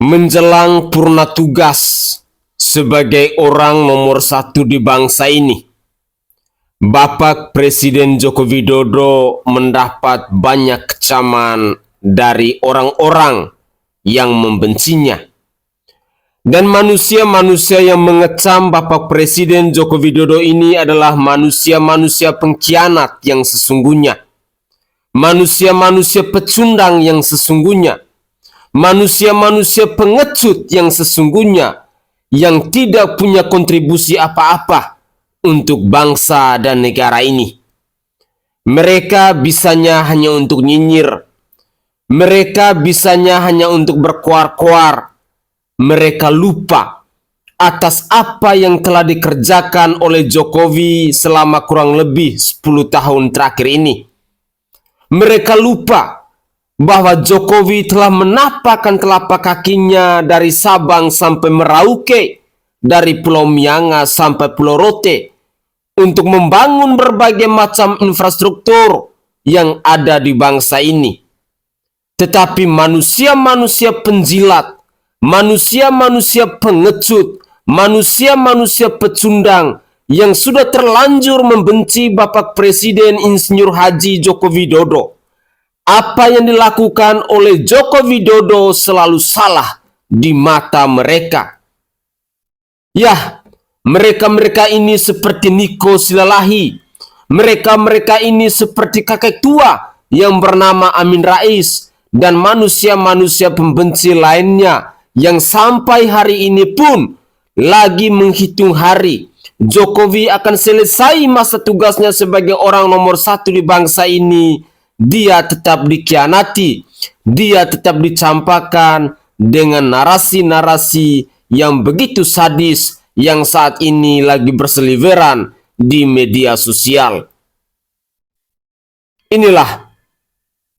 Menjelang purna tugas sebagai orang nomor satu di bangsa ini, Bapak Presiden Joko Widodo mendapat banyak kecaman dari orang-orang yang membencinya. Dan manusia-manusia yang mengecam Bapak Presiden Joko Widodo ini adalah manusia-manusia pengkhianat yang sesungguhnya. Manusia-manusia pecundang yang sesungguhnya. Manusia-manusia pengecut yang sesungguhnya, yang tidak punya kontribusi apa-apa untuk bangsa dan negara ini. Mereka bisanya hanya untuk nyinyir. Mereka bisanya hanya untuk berkoar-koar. Mereka lupa atas apa yang telah dikerjakan oleh Jokowi selama kurang lebih 10 tahun terakhir ini. Mereka lupa bahwa Jokowi telah menapakkan telapak kakinya dari Sabang sampai Merauke, dari Pulau Mianga sampai Pulau Rote, untuk membangun berbagai macam infrastruktur yang ada di bangsa ini. Tetapi manusia-manusia penjilat, manusia-manusia pengecut, manusia-manusia pecundang yang sudah terlanjur membenci Bapak Presiden Insinyur Haji Joko Widodo, apa yang dilakukan oleh Joko Widodo selalu salah di mata mereka. Ya, mereka-mereka ini seperti Niko Silalahi. Mereka-mereka ini seperti kakek tua yang bernama Amin Rais dan manusia-manusia pembenci lainnya yang sampai hari ini pun lagi menghitung hari Jokowi akan selesai masa tugasnya sebagai orang nomor satu di bangsa ini. Dia tetap dikhianati, dia tetap dicampakkan dengan narasi-narasi yang begitu sadis yang saat ini lagi berseliweran di media sosial. Inilah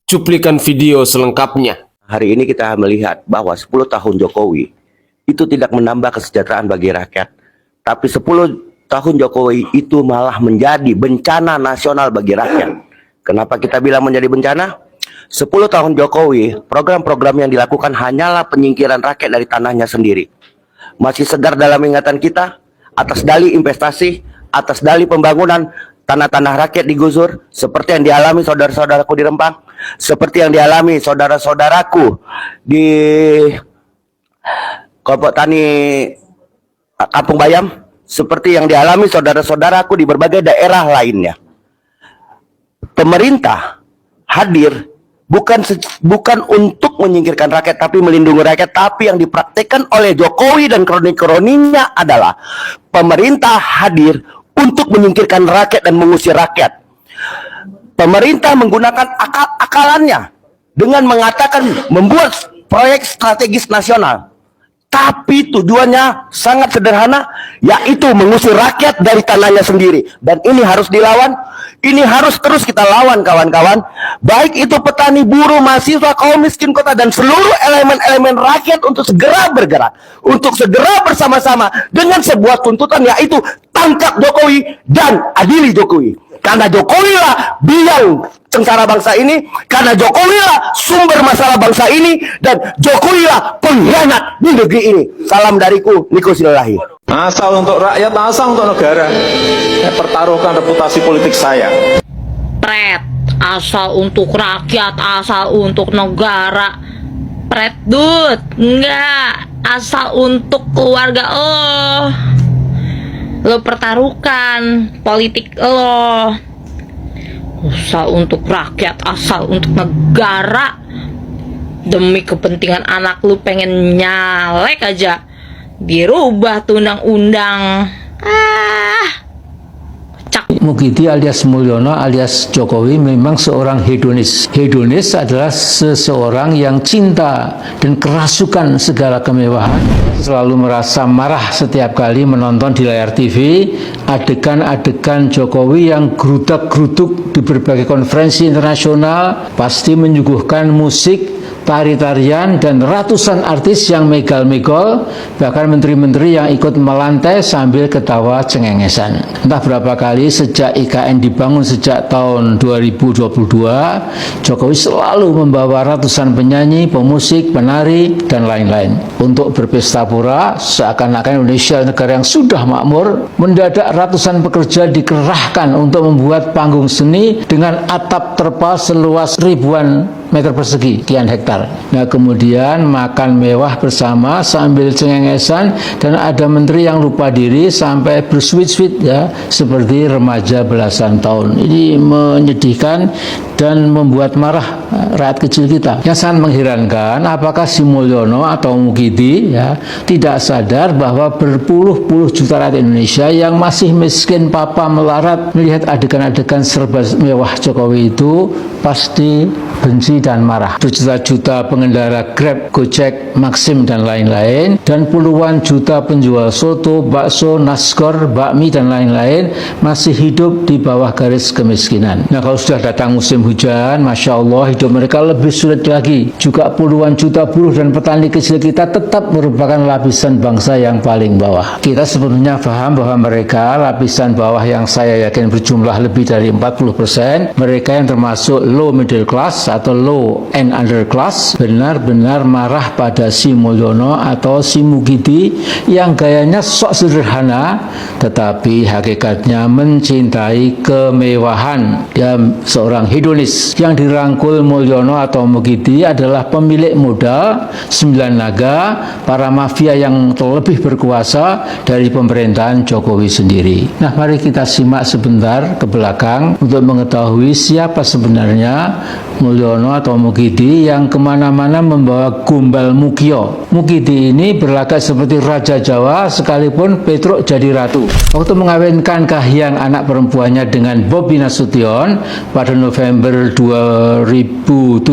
cuplikan video selengkapnya. Hari ini kita melihat bahwa 10 tahun Jokowi itu tidak menambah kesejahteraan bagi rakyat, tapi 10 tahun Jokowi itu malah menjadi bencana nasional bagi rakyat. Kenapa kita bilang menjadi bencana? 10 tahun Jokowi, program-program yang dilakukan hanyalah penyingkiran rakyat dari tanahnya sendiri. Masih segar dalam ingatan kita, atas dalih investasi, atas dalih pembangunan, tanah-tanah rakyat digusur, seperti yang dialami saudara-saudaraku di Rempang, seperti yang dialami saudara-saudaraku di kelompok tani Kampung Bayam, seperti yang dialami saudara-saudaraku di berbagai daerah lainnya. Pemerintah hadir bukan untuk menyingkirkan rakyat tapi melindungi rakyat, tapi yang dipraktekkan oleh Jokowi dan kroni-kroninya adalah pemerintah hadir untuk menyingkirkan rakyat dan mengusir rakyat. Pemerintah menggunakan akal-akalannya dengan mengatakan membuat proyek strategis nasional, tapi tujuannya sangat sederhana, yaitu mengusir rakyat dari tanahnya sendiri. Dan ini harus dilawan, ini harus terus kita lawan kawan-kawan. Baik itu petani, buruh, mahasiswa, kaum miskin kota, dan seluruh elemen-elemen rakyat untuk segera bergerak, untuk segera bersama-sama dengan sebuah tuntutan, yaitu tangkap Jokowi dan adili Jokowi. Karena Jokowi lah biang sengsara bangsa ini, karena Jokowi lah sumber masalah bangsa ini, dan Jokowi lah pengkhianat di negeri ini. Salam dariku, Niko Silalahi. Asal untuk rakyat, asal untuk negara. Saya pertaruhkan reputasi politik saya. Pret, asal untuk rakyat, asal untuk negara. Pret, dud, enggak, asal untuk keluarga lo pertaruhkan politik lo. Asal untuk rakyat, asal untuk negara. Demi kepentingan anak lu pengen nyalek aja, dirubah tuh undang-undang. Mukidi alias Mulyono alias Jokowi memang seorang hedonis. Hedonis adalah seseorang yang cinta dan kerasukan segala kemewahan. Selalu merasa marah setiap kali menonton di layar TV adegan-adegan Jokowi yang gerudak-geruduk di berbagai konferensi internasional, pasti menyuguhkan musik, tari-tarian, dan ratusan artis yang megal-megol, bahkan menteri-menteri yang ikut melantai sambil ketawa cengengesan. Entah berapa kali sejak IKN dibangun sejak tahun 2022, Jokowi selalu membawa ratusan penyanyi, pemusik, penari, dan lain-lain untuk berpesta pura seakan-akan Indonesia negara yang sudah makmur. Mendadak ratusan pekerja dikerahkan untuk membuat panggung seni dengan atap terpal seluas ribuan meter persegi, sekian hektar. Nah, kemudian makan mewah bersama sambil cengengesan, dan ada menteri yang lupa diri sampai bersweet-sweet ya, seperti remaja belasan tahun. Ini menyedihkan dan membuat marah rakyat kecil kita. Yang sangat mengherankan, apakah Sri Mulyono atau Mukidi ya tidak sadar bahwa berpuluh-puluh juta rakyat Indonesia yang masih miskin papa melarat melihat adegan-adegan serba mewah Jokowi itu pasti benci dan marah. Berjuta-juta pengendara Grab, Gojek, Maxim, dan lain-lain, dan puluhan juta penjual soto, bakso, nasgor, bakmi, dan lain-lain masih hidup di bawah garis kemiskinan. Nah, kalau sudah datang musim hujan, Masya Allah, hidup mereka lebih sulit lagi. Juga puluhan juta buruh dan petani kecil kita tetap merupakan lapisan bangsa yang paling bawah. Kita sepenuhnya paham bahwa mereka lapisan bawah yang saya yakin berjumlah lebih dari 40%, mereka yang termasuk low middle class atau low and underclass, benar-benar marah pada Sri Mulyono atau Sri Mukidi yang gayanya sok sederhana tetapi hakikatnya mencintai kemewahan. Ya, seorang hedonis. Yang dirangkul Mulyono atau Mukidi adalah pemilik modal, 9 naga, para mafia yang terlebih berkuasa dari pemerintahan Jokowi sendiri. Nah, mari kita simak sebentar ke belakang untuk mengetahui siapa sebenarnya Mulyono atau Mukidi yang kemana-mana membawa gombal Mukio. Mukidi ini berlagak seperti Raja Jawa sekalipun Petruk jadi ratu. Waktu mengawinkan kahiyang anak perempuannya dengan Bobi Nasution pada November 2017,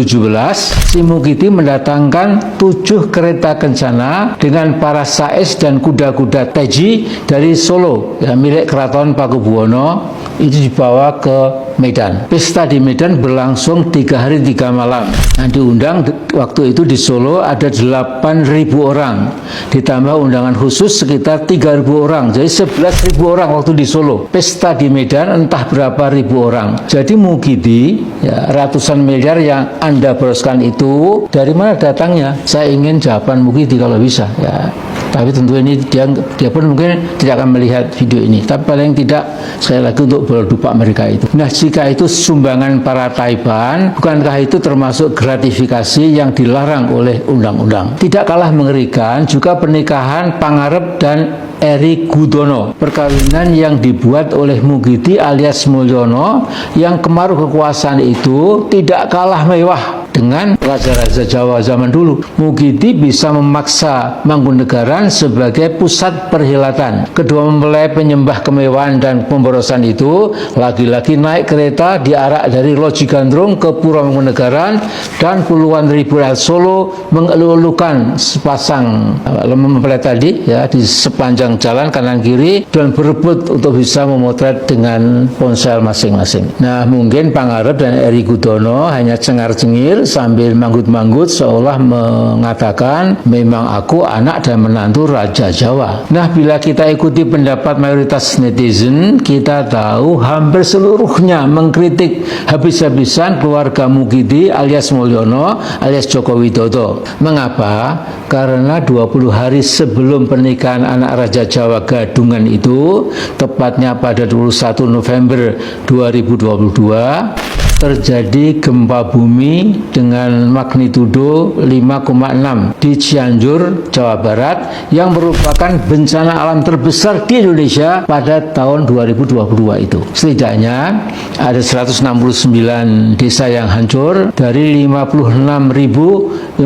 Sri Mukidi mendatangkan 7 kereta kencana dengan para sais dan kuda-kuda teji dari Solo, ya, milik Keraton Pakubuwono. Itu dibawa ke Medan. Pesta di Medan berlangsung 3 hari 3 malam. Nah, diundang waktu itu di Solo ada 8.000 orang. Ditambah undangan khusus sekitar 3.000 orang. Jadi 11.000 orang waktu di Solo. Pesta di Medan entah berapa ribu orang. Jadi Mukidi, ya, ratusan miliar yang Anda boroskan itu dari mana datangnya? Saya ingin jawaban Mukidi kalau bisa, ya. Tapi tentu ini dia pun mungkin tidak akan melihat video ini. Tapi paling tidak sekali lagi untuk berdupa mereka itu. Nah, jika itu sumbangan para Taipan, bukankah itu termasuk gratifikasi yang dilarang oleh undang-undang? Tidak kalah mengerikan juga pernikahan Pangarep dan Eri Gudono, perkawinan yang dibuat oleh Mukidi alias Mulyono yang kemaruh kekuasaan itu tidak kalah mewah dengan raja-raja Jawa zaman dulu. Mukidi bisa memaksa Mangkunegaran sebagai pusat perhilatan. Kedua mempelai penyembah kemewahan dan pemborosan itu lagi-lagi naik kereta diarak dari Loji Gandrung ke Pura Mangkunegaran, dan puluhan ribu rakyat Solo mengeluh-elukan sepasang mempelai tadi, ya, di sepanjang jalan kanan kiri dan berebut untuk bisa memotret dengan ponsel masing-masing. Nah, mungkin Pangarep dan Eri Gudono hanya cengar-cengir sambil manggut-manggut seolah mengatakan memang aku anak dan menantu Raja Jawa. Nah, bila kita ikuti pendapat mayoritas netizen, kita tahu hampir seluruhnya mengkritik habis-habisan keluarga Mukidi alias Mulyono alias Joko Widodo. Mengapa? Karena 20 hari sebelum pernikahan anak Raja Jawa Gadungan itu, tepatnya pada 21 November 2022, terjadi gempa bumi dengan magnitudo 5,6 di Cianjur, Jawa Barat, yang merupakan bencana alam terbesar di Indonesia pada tahun 2022 itu. Setidaknya ada 169 desa yang hancur dari 56.540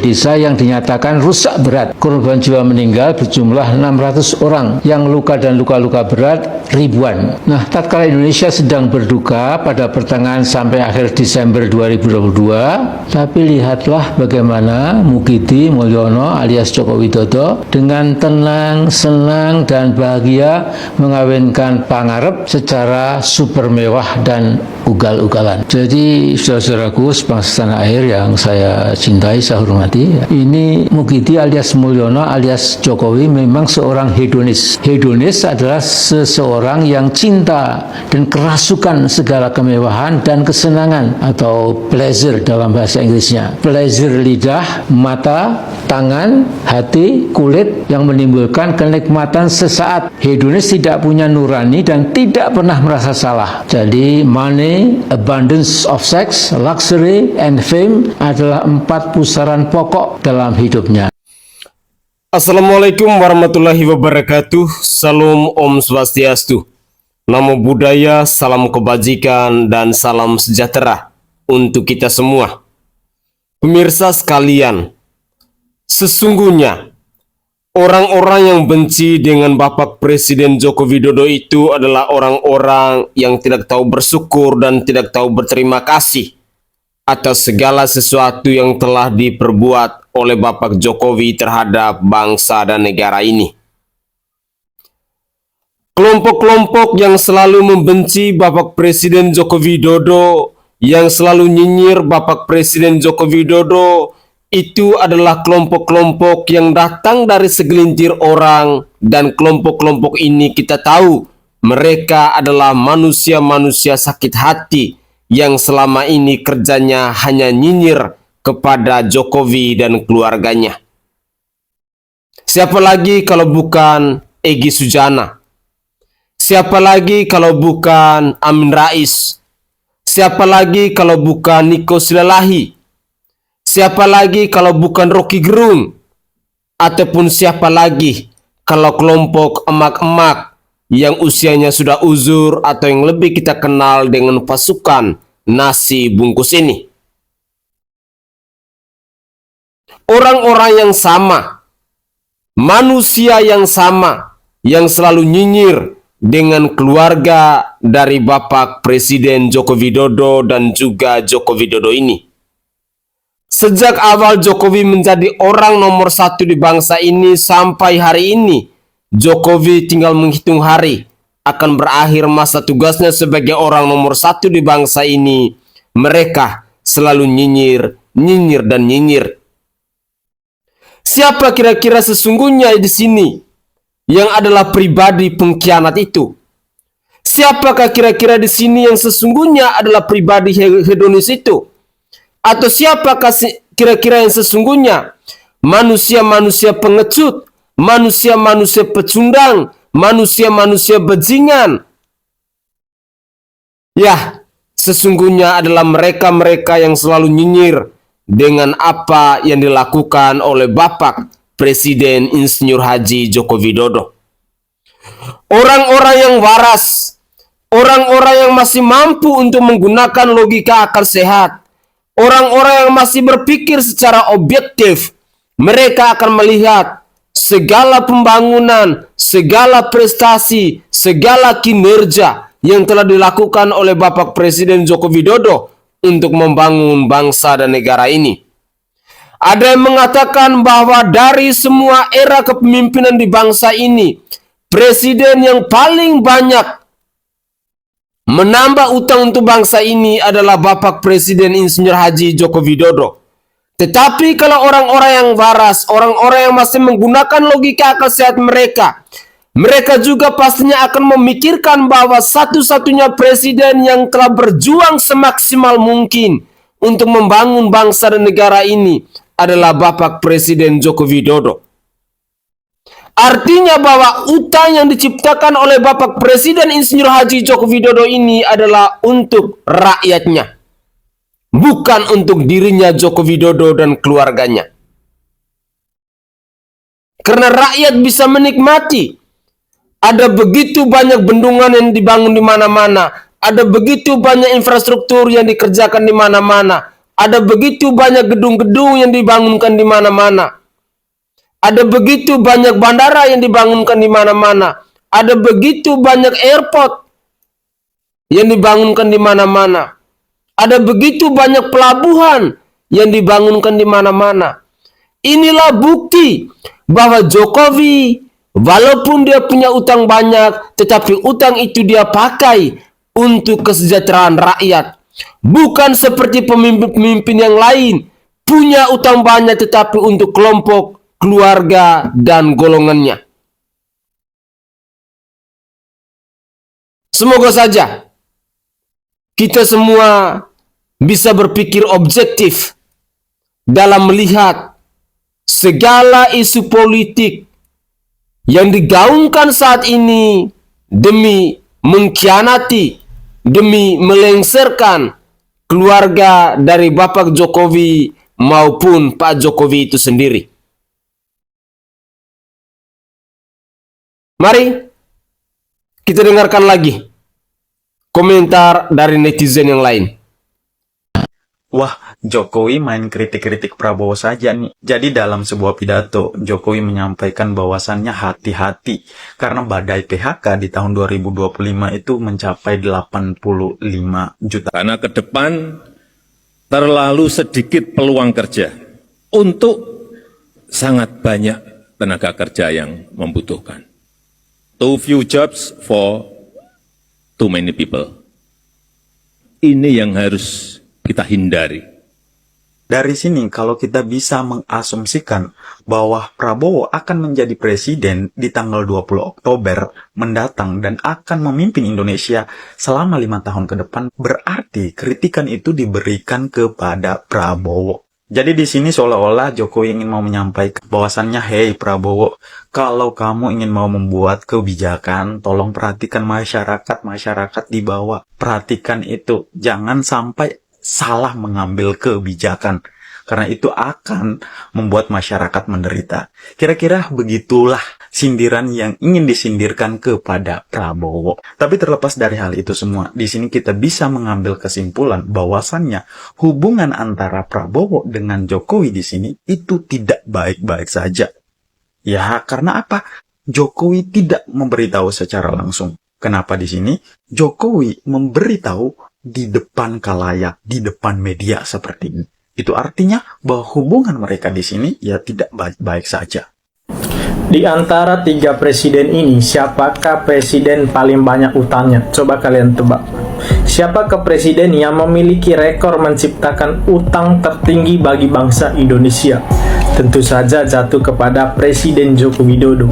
desa yang dinyatakan rusak berat. Korban jiwa meninggal berjumlah 600 orang, yang luka dan luka-luka berat ribuan. Nah, tatkala Indonesia sedang berduka pada pertengahan jangan sampai akhir Desember 2022, tapi lihatlah bagaimana Mukidi Mulyono alias Joko Widodo dengan tenang, senang, dan bahagia mengawinkan pangarep secara super mewah dan ugal-ugalan. Jadi saudara-saudaraku sebangsa tanah air yang saya cintai, saya hormati, ini Mukidi alias Mulyono alias Jokowi memang seorang hedonis. Hedonis adalah seseorang yang cinta dan kerasukan segala kemewahan dan kesenangan, atau pleasure dalam bahasa Inggrisnya. Pleasure lidah, mata, tangan, hati, kulit yang menimbulkan kenikmatan sesaat. Hedonis tidak punya nurani dan tidak pernah merasa salah. Jadi money, abundance of sex, luxury, and fame adalah 4 pusaran pokok dalam hidupnya. Assalamualaikum warahmatullahi wabarakatuh. Salam Om Swastiastu. Namo Buddhaya, salam kebajikan, dan salam sejahtera untuk kita semua. Pemirsa sekalian, sesungguhnya orang-orang yang benci dengan Bapak Presiden Joko Widodo itu adalah orang-orang yang tidak tahu bersyukur dan tidak tahu berterima kasih atas segala sesuatu yang telah diperbuat oleh Bapak Jokowi terhadap bangsa dan negara ini. Kelompok-kelompok yang selalu membenci Bapak Presiden Joko Widodo, yang selalu nyinyir Bapak Presiden Joko Widodo, itu adalah kelompok-kelompok yang datang dari segelintir orang, dan kelompok-kelompok ini kita tahu mereka adalah manusia-manusia sakit hati yang selama ini kerjanya hanya nyinyir kepada Jokowi dan keluarganya. Siapa lagi kalau bukan Egy Sujana? Siapa lagi kalau bukan Amin Rais? Siapa lagi kalau bukan Niko Silalahi? Siapa lagi kalau bukan Rocky Gerung? Ataupun siapa lagi kalau kelompok emak-emak yang usianya sudah uzur atau yang lebih kita kenal dengan pasukan nasi bungkus ini? Orang-orang yang sama, manusia yang sama, yang selalu nyinyir dengan keluarga dari Bapak Presiden Joko Widodo dan juga Joko Widodo ini. Sejak awal Jokowi menjadi orang nomor 1 di bangsa ini sampai hari ini, Jokowi tinggal menghitung hari akan berakhir masa tugasnya sebagai orang nomor 1 di bangsa ini. Mereka selalu nyinyir, nyinyir, dan nyinyir. Siapa kira-kira sesungguhnya di sini yang adalah pribadi pengkhianat itu? Siapakah kira-kira di sini yang sesungguhnya adalah pribadi hedonis itu? Atau siapakah kira-kira yang sesungguhnya manusia-manusia pengecut, manusia-manusia pecundang, manusia-manusia bajingan? Ya, sesungguhnya adalah mereka-mereka yang selalu nyinyir dengan apa yang dilakukan oleh Bapak Presiden Insinyur Haji Joko Widodo. Orang-orang yang waras, orang-orang yang masih mampu untuk menggunakan logika akal sehat, orang-orang yang masih berpikir secara objektif, mereka akan melihat segala pembangunan, segala prestasi, segala kinerja yang telah dilakukan oleh Bapak Presiden Joko Widodo untuk membangun bangsa dan negara ini. Ada yang mengatakan bahwa dari semua era kepemimpinan di bangsa ini, presiden yang paling banyak menambah utang untuk bangsa ini adalah Bapak Presiden Insinyur Haji Joko Widodo. Tetapi kalau orang-orang yang waras, orang-orang yang masih menggunakan logika akal sehat mereka juga pastinya akan memikirkan bahwa satu-satunya presiden yang telah berjuang semaksimal mungkin untuk membangun bangsa dan negara ini adalah Bapak Presiden Joko Widodo. Artinya bahwa utang yang diciptakan oleh Bapak Presiden Insinyur Haji Joko Widodo ini adalah untuk rakyatnya, bukan untuk dirinya Joko Widodo dan keluarganya. Karena rakyat bisa menikmati, ada begitu banyak bendungan yang dibangun di mana-mana, ada begitu banyak infrastruktur yang dikerjakan di mana-mana, ada begitu banyak gedung-gedung yang dibangunkan di mana-mana, ada begitu banyak bandara yang dibangunkan di mana-mana, ada begitu banyak airport yang dibangunkan di mana-mana. Ada begitu banyak pelabuhan yang dibangunkan di mana-mana. Inilah bukti bahwa Jokowi, walaupun dia punya utang banyak, tetapi utang itu dia pakai untuk kesejahteraan rakyat. Bukan seperti pemimpin-pemimpin yang lain, punya utang banyak tetapi untuk kelompok, keluarga, dan golongannya. Semoga saja kita semua bisa berpikir objektif dalam melihat segala isu politik yang digaungkan saat ini demi mengkhianati, demi melengsarkan keluarga dari Bapak Jokowi maupun Pak Jokowi itu sendiri. Mari kita dengarkan lagi komentar dari netizen yang lain. Wah, Jokowi main kritik-kritik Prabowo saja nih. Jadi dalam sebuah pidato, Jokowi menyampaikan bahwasannya hati-hati karena badai PHK di tahun 2025 itu mencapai 85 juta. Karena ke depan terlalu sedikit peluang kerja untuk sangat banyak tenaga kerja yang membutuhkan. Too few jobs for too many people. Ini yang harus kita hindari. Dari sini kalau kita bisa mengasumsikan bahwa Prabowo akan menjadi presiden di tanggal 20 Oktober mendatang dan akan memimpin Indonesia selama 5 tahun ke depan, berarti kritikan itu diberikan kepada Prabowo. Jadi di sini seolah-olah Jokowi ingin mau menyampaikan bahwasannya, hey Prabowo, kalau kamu ingin mau membuat kebijakan, tolong perhatikan masyarakat di bawah. Perhatikan itu, jangan sampai salah mengambil kebijakan, karena itu akan membuat masyarakat menderita. Kira-kira begitulah sindiran yang ingin disindirkan kepada Prabowo. Tapi terlepas dari hal itu semua, di sini kita bisa mengambil kesimpulan bahwasannya hubungan antara Prabowo dengan Jokowi di sini itu tidak baik-baik saja. Ya, karena apa? Jokowi tidak memberitahu secara langsung. Kenapa di sini? Jokowi memberitahu di depan khalayak, di depan media seperti ini. Itu artinya bahwa hubungan mereka di sini ya tidak baik-baik saja. Di antara 3 presiden ini, siapakah presiden paling banyak utangnya? Coba kalian tebak. Siapakah presiden yang memiliki rekor menciptakan utang tertinggi bagi bangsa Indonesia? Tentu saja jatuh kepada Presiden Joko Widodo.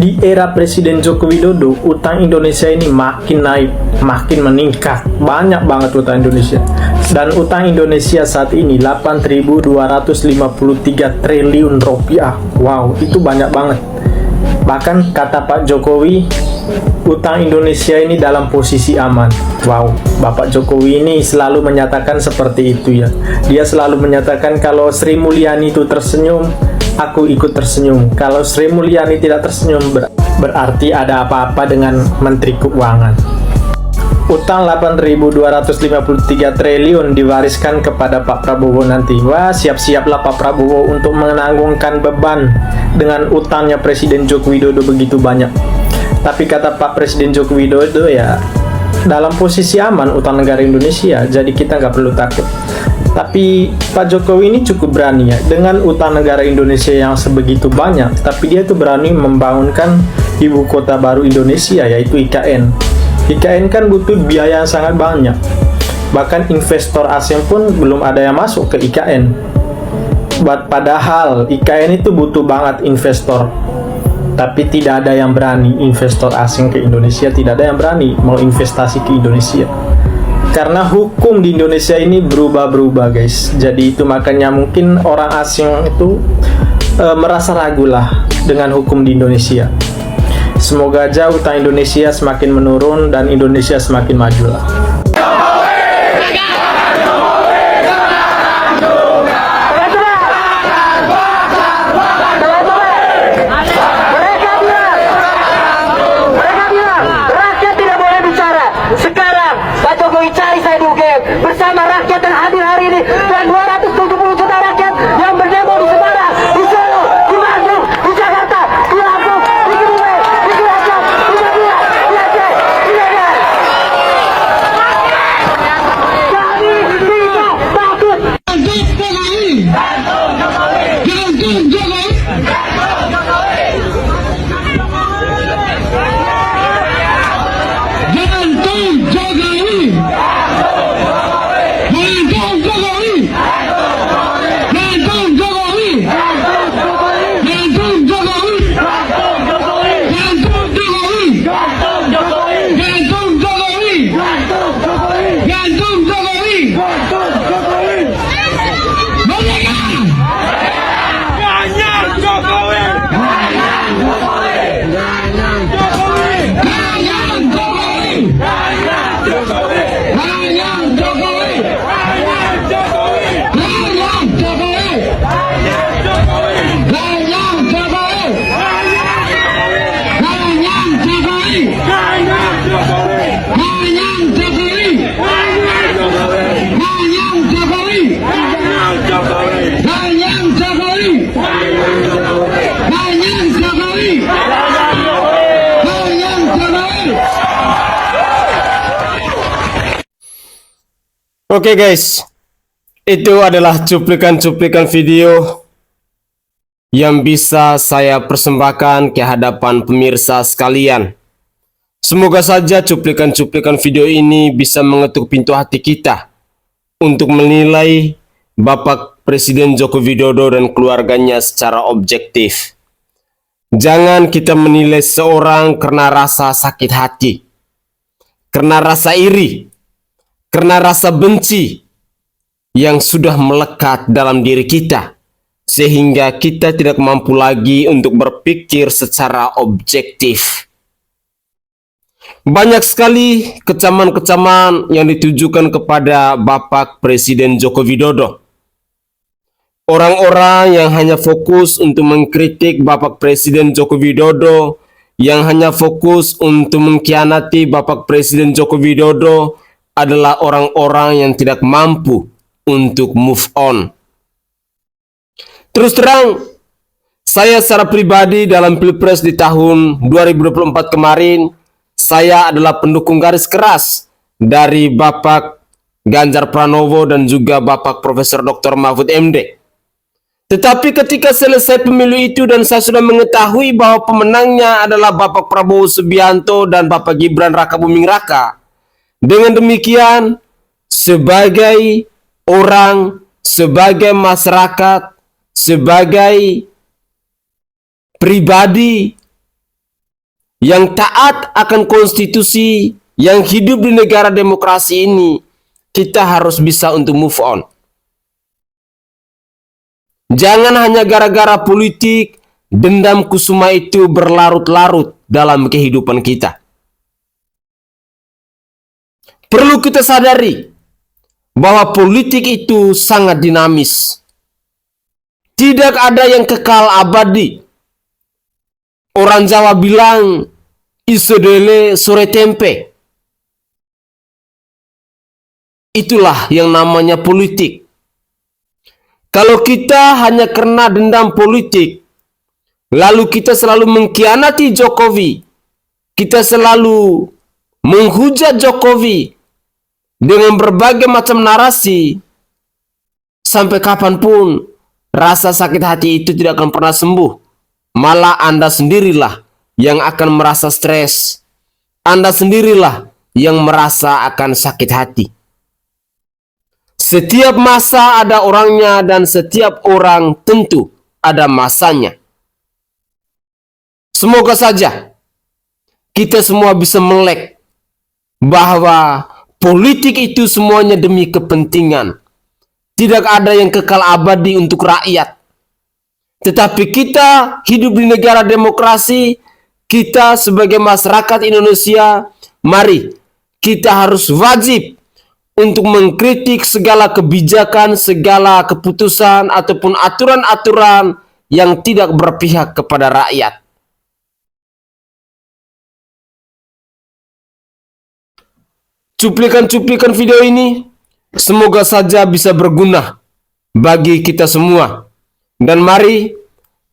Di era Presiden Joko Widodo, utang Indonesia ini makin naik, makin meningkat. Banyak banget utang Indonesia. Dan utang Indonesia saat ini 8.253 triliun rupiah. Wow, itu banyak banget. Bahkan kata Pak Jokowi, utang Indonesia ini dalam posisi aman. Wow, Bapak Jokowi ini selalu menyatakan seperti itu ya. Dia selalu menyatakan kalau Sri Mulyani itu tersenyum, aku ikut tersenyum. Kalau Sri Mulyani tidak tersenyum, berarti ada apa-apa dengan Menteri Keuangan. Utang 8.253 triliun diwariskan kepada Pak Prabowo nanti. Wah, siap-siaplah Pak Prabowo untuk menanggungkan beban dengan utangnya Presiden Joko Widodo begitu banyak. Tapi kata Pak Presiden Joko Widodo ya, dalam posisi aman utang negara Indonesia, jadi kita nggak perlu takut. Tapi Pak Jokowi ini cukup berani ya, dengan utang negara Indonesia yang sebegitu banyak, tapi dia tuh berani membangunkan ibu kota baru Indonesia, yaitu IKN. IKN kan butuh biaya yang sangat banyak. Bahkan investor asing pun belum ada yang masuk ke IKN. Padahal IKN itu butuh banget investor. Tapi tidak ada yang berani investor asing ke Indonesia, tidak ada yang berani mau investasi ke Indonesia. Karena hukum di Indonesia ini berubah-berubah guys. Jadi itu makanya mungkin orang asing itu merasa ragulah dengan hukum di Indonesia. Semoga aja utang Indonesia semakin menurun dan Indonesia semakin maju lah. Rakyat tidak boleh bicara. Sekarang Pak Jokowi cari saya di UGM bersama rakyat yang hadir hari ini dan 270 juta rakyat yang berdemo di Semarang, di Solo, di Bandung, di Jakarta, di Lampung, di Kebumen, di Cilacap, di Madura, di Aceh, di Medan. Oke guys, itu adalah cuplikan-cuplikan video yang bisa saya persembahkan ke hadapan pemirsa sekalian. Semoga saja cuplikan-cuplikan video ini bisa mengetuk pintu hati kita untuk menilai Bapak Presiden Joko Widodo dan keluarganya secara objektif. Jangan kita menilai seorang karena rasa sakit hati, karena rasa iri, karena rasa benci yang sudah melekat dalam diri kita, sehingga kita tidak mampu lagi untuk berpikir secara objektif. Banyak sekali kecaman-kecaman yang ditujukan kepada Bapak Presiden Joko Widodo. Orang-orang yang hanya fokus untuk mengkritik Bapak Presiden Joko Widodo, yang hanya fokus untuk mengkhianati Bapak Presiden Joko Widodo, adalah orang-orang yang tidak mampu untuk move on. Terus terang, saya secara pribadi dalam Pilpres di tahun 2024 kemarin, saya adalah pendukung garis keras dari Bapak Ganjar Pranowo dan juga Bapak Profesor Dr. Mahfud MD. Tetapi ketika selesai pemilu itu dan saya sudah mengetahui bahwa pemenangnya adalah Bapak Prabowo Subianto dan Bapak Gibran Rakabuming Raka, dengan demikian sebagai orang, sebagai masyarakat, sebagai pribadi yang taat akan konstitusi, yang hidup di negara demokrasi ini, kita harus bisa untuk move on. Jangan hanya gara-gara politik, dendam kusuma itu berlarut-larut dalam kehidupan kita. Perlu kita sadari bahwa politik itu sangat dinamis. Tidak ada yang kekal abadi. Orang Jawa bilang, iso dele sore tempe. Itulah yang namanya politik. Kalau kita hanya karena dendam politik, lalu kita selalu mengkhianati Jokowi, kita selalu menghujat Jokowi dengan berbagai macam narasi, sampai kapanpun rasa sakit hati itu tidak akan pernah sembuh. Malah Anda sendirilah yang akan merasa stres. Anda sendirilah yang merasa akan sakit hati. Setiap masa ada orangnya dan setiap orang tentu ada masanya. Semoga saja kita semua bisa melek bahwa politik itu semuanya demi kepentingan. Tidak ada yang kekal abadi untuk rakyat. Tetapi kita hidup di negara demokrasi, kita sebagai masyarakat Indonesia, mari kita harus wajib untuk mengkritik segala kebijakan, segala keputusan, ataupun aturan-aturan yang tidak berpihak kepada rakyat. Cuplikan-cuplikan video ini semoga saja bisa berguna bagi kita semua. Dan mari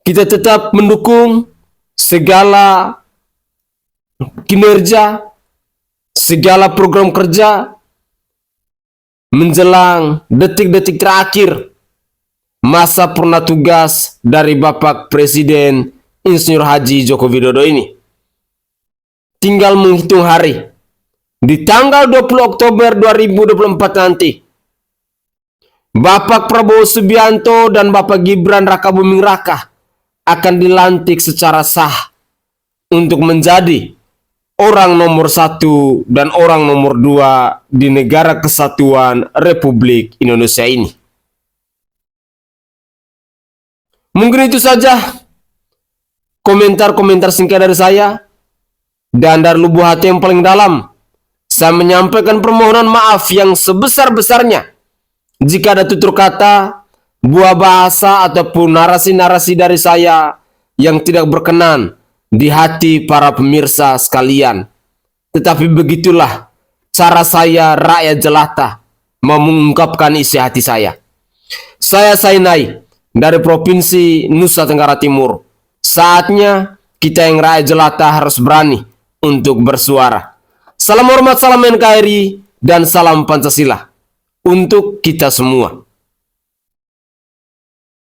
kita tetap mendukung segala kinerja, segala program kerja menjelang detik-detik terakhir masa purna tugas dari Bapak Presiden Insinyur Haji Joko Widodo ini. Tinggal menghitung hari. Di tanggal 20 Oktober 2024 nanti, Bapak Prabowo Subianto dan Bapak Gibran Rakabuming Raka akan dilantik secara sah untuk menjadi orang nomor 1 dan orang nomor 2 di negara kesatuan Republik Indonesia ini. Mungkin itu saja komentar-komentar singkat dari saya. Dan dari lubuk hati yang paling dalam, saya menyampaikan permohonan maaf yang sebesar-besarnya jika ada tutur kata, buah bahasa, ataupun narasi-narasi dari saya yang tidak berkenan di hati para pemirsa sekalian. Tetapi begitulah cara saya, rakyat jelata, mau mengungkapkan isi hati saya. Saya Sainai dari Provinsi Nusa Tenggara Timur. Saatnya kita yang rakyat jelata harus berani untuk bersuara. Salam hormat, salam NKRI, dan salam Pancasila untuk kita semua.